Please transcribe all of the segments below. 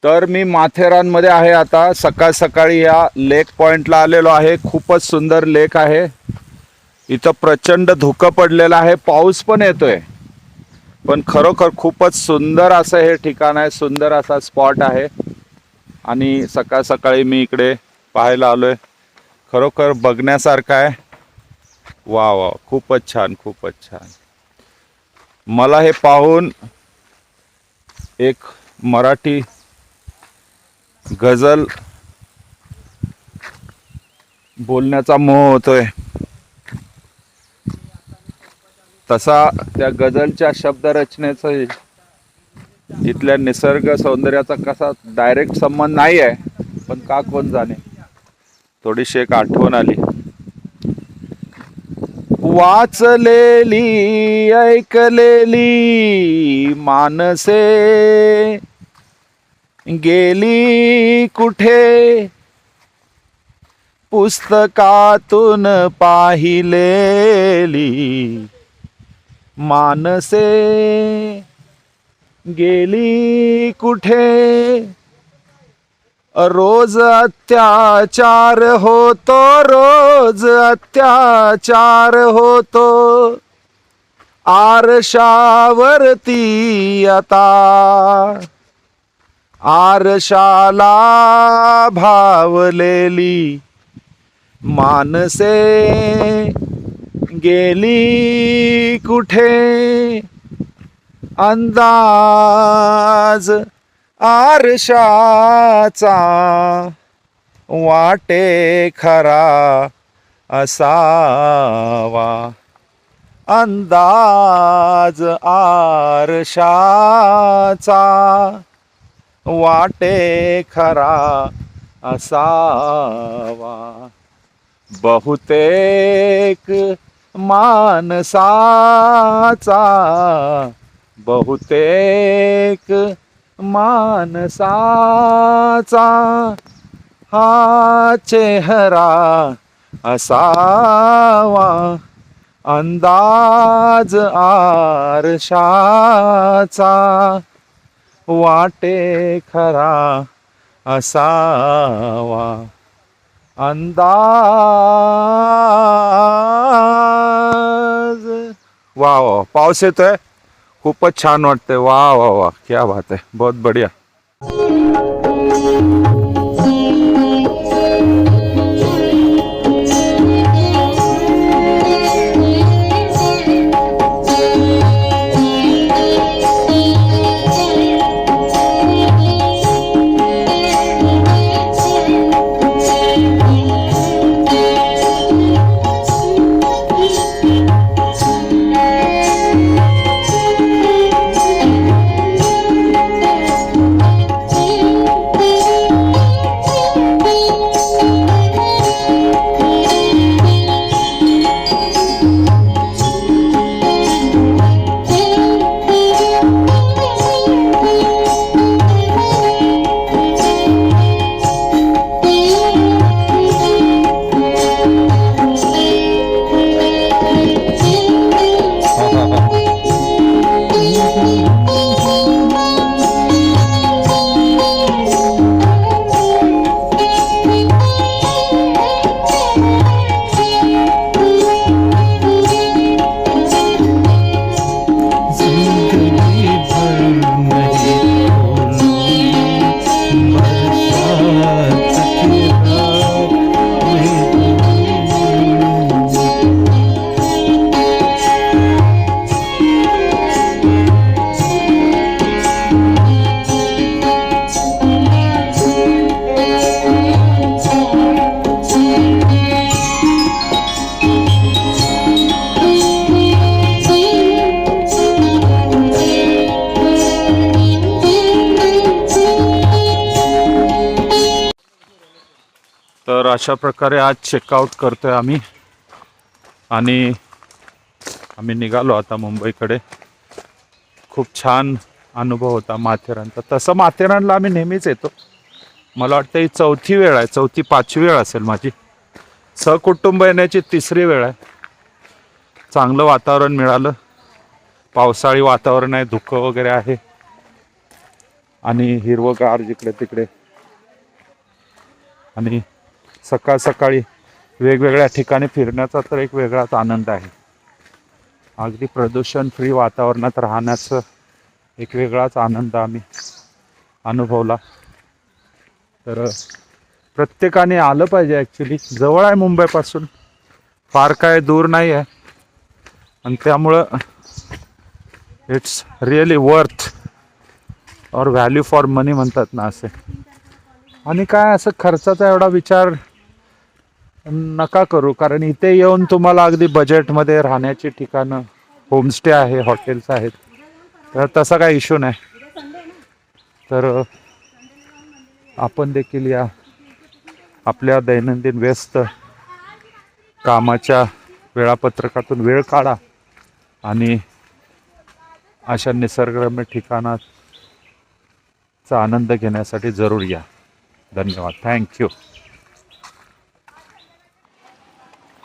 तर मी माथेरानमध्ये आहे आता. सकाळ सकाळी या लेक पॉइंटला आलेलो आहे. खूपच सुंदर लेक आहे. इथं प्रचंड धुकं पडलेलं आहे, पाऊस पण येतोय, पण खरोखर खूपच सुंदर असं हे ठिकाण आहे. सुंदर असा स्पॉट आहे आणि सकाळ सकाळी मी इकडे पाहायला आलोय. खरोखर बघण्यासारखं आहे. वा वा, खूपच छान, खूपच छान. मला हे पाहून एक मराठी गझल बोलण्याचा मोह होतोय. तसा त्या गझलच्या शब्दरचनेचं इथल्या निसर्ग सौंदर्याचा कसा डायरेक्ट संबंध नाही आहे, पण का कोण जाणे, थोडीशी एक आठवण आली. वाचलेली ऐकलेली मानसे गेली कुठे, पुस्तकातून पाहिलेली मानसे गेली कुठे. रोज अत्याचार होतो, रोज अत्याचार होतो, आरशावरती आता आरशाला भावलेली मानसे गेली कुठे. अंदाज आरशाचा वाटे खरा असावा, अंदाज आरशाचा वाटे खरा असावा. बहुतेक माणसाचा, बहुतेक माणसाचा हा चेहरा असावा, अंदाज आरशाचा वाटे खरा असावा, अंदाज. वा वा, पाऊस येतोय, खूपच छान वाटतंय. वा वा वा, क्या बात है, बहुत बढ़िया. तर अशा प्रकारे आज चेकआउट करतोय आम्ही आणि आम्ही निघालो आता मुंबईकडे. खूप छान अनुभव होता माथेरानचा. तसं माथेरानला आम्ही नेहमीच येतो. मला वाटतं ही 4थी वेळ आहे, 4-5वी वेळ असेल माझी. सहकुटुंब येण्याची 3री वेळ आहे. चांगलं वातावरण मिळालं, पावसाळी वातावरण आहे, धुकं वगैरे आहे. आणि हिरवगार जिकडे तिकडे, आणि सकाळ सकाळी वेगवेगळ्या ठिकाणी फिरण्याचा तर एक वेगळाच आनंद आहे. अगदी प्रदूषण फ्री वातावरणात राहण्याचं एक वेगळाच आनंद आम्ही अनुभवला. तर प्रत्येकाने आलं पाहिजे. ॲक्च्युली जवळ आहे मुंबईपासून, फार काय दूर नाही आहे, आणि त्यामुळं इट्स रिअली वर्थ और व्हॅल्यू फॉर मनी म्हणतात ना असे. आणि काय असं खर्चाचा एवढा विचार नका करू, कारण इथे येऊन तुम्हाला अगदी बजेटमध्ये राहण्याची ठिकाणं, होमस्टे आहे, हॉटेल्स आहेत, तर तसा काही इश्यू नाही. तर आपण देखील या आपल्या दैनंदिन व्यस्त कामाच्या वेळापत्रकातून वेळ काढा आणि अशा निसर्गरम्य ठिकाणाचा आनंद घेण्यासाठी जरूर या. धन्यवाद. थँक्यू.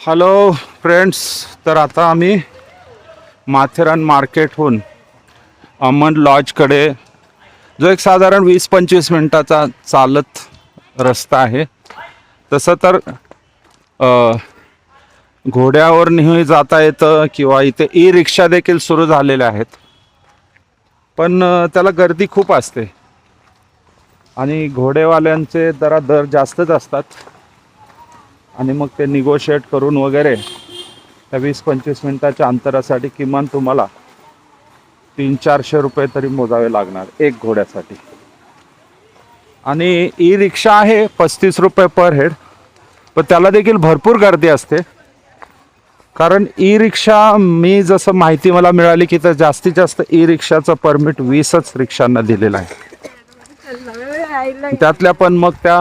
हॅलो फ्रेंड्स, तर आता आम्ही माथेरान मार्केटहून अमन लॉजकडे, जो एक साधारण 20-25 मिनिटाचा चालत रस्ता आहे, तसं तर घोड्यावरही जाता येतं किंवा इथे ई रिक्षा देखील सुरू झालेल्या आहेत, पण त्याला गर्दी खूप असते आणि घोडेवाल्यांचे जरा दर जास्तच असतात, आणि मग ते निगोशिएट करून वगैरे त्या 20-25 मिनिटाच्या अंतरासाठी किमान तुम्हाला 300-400 रुपये तरी मोजावे लागणार एक घोड्यासाठी. आणि ई रिक्षा आहे 35 रुपये पर हेड, पण त्याला देखील भरपूर गर्दी असते. कारण ई रिक्षा, मी जसं माहिती मला मिळाली की तर जास्तीत जास्त ई रिक्षाचं परमिट 20च रिक्षांना दिलेलं आहे. त्यातल्या पण मग त्या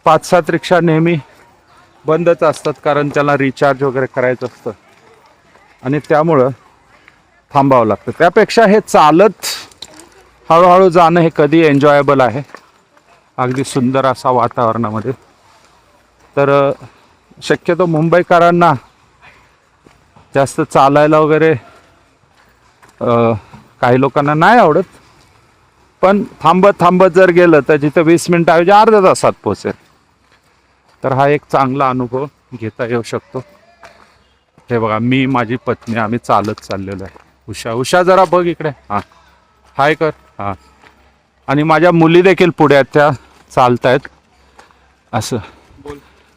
5-7 रिक्षा नेहमी बंदच असतात, कारण त्याला रिचार्ज वगैरे करायचं असतं आणि त्यामुळं थांबावं लागतं. त्यापेक्षा हे चालत हळूहळू जाणं हे कधी एन्जॉयबल आहे, अगदी सुंदर असा वातावरणामध्ये. तर शक्यतो मुंबईकरांना जास्त चालायला वगैरे काही लोकांना नाही आवडत, पण थांबत थांबत जर गेलं तर जिथं 20 मिनिटाऐवजी अर्ध्या तासात पोहोचेल. तर हा एक चांगला अनुभव घेता येऊ शकतो. हे बघा, मी माझी पत्नी आम्ही चालत चाललेलो आहे. उषा जरा बघ इकडे, हां हाय कर, हां. आणि माझ्या मुली देखील पुढे आहेत, त्या चालतायत. असं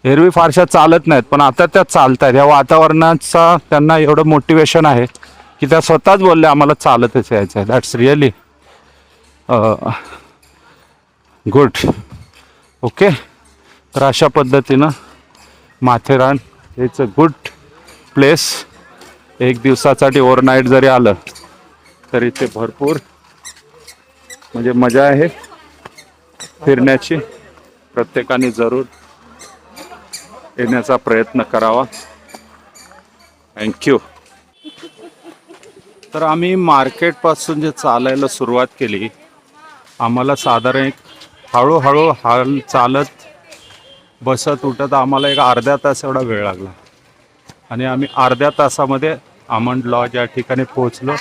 एरवी फारशा चालत नाहीत, पण आता त्या चालतायत. या वातावरणाचा त्यांना एवढं मोटिवेशन आहे की त्या स्वतःच बोलल्या आम्हाला चालतच यायचं आहे. That's really good. ओके, तर अशा पद्धतीनं Matheran it's a good place. एक दिवसासाठी ओव्हरनाईट जरी आलं तरी ते भरपूर म्हणजे मजा आहे फिरण्याची. प्रत्येकाने जरूर येण्याचा प्रयत्न करावा. थँक्यू. तर आम्ही मार्केटपासून जे चालायला सुरुवात केली, आम्हाला साधारण एक हळूहळू चालत बसत उठत आम्हाला एक अर्ध्या तास एवढा वेळ लागला, आणि आम्ही अर्ध्या तासामध्ये अमन लॉज या ठिकाणी पोहोचलो.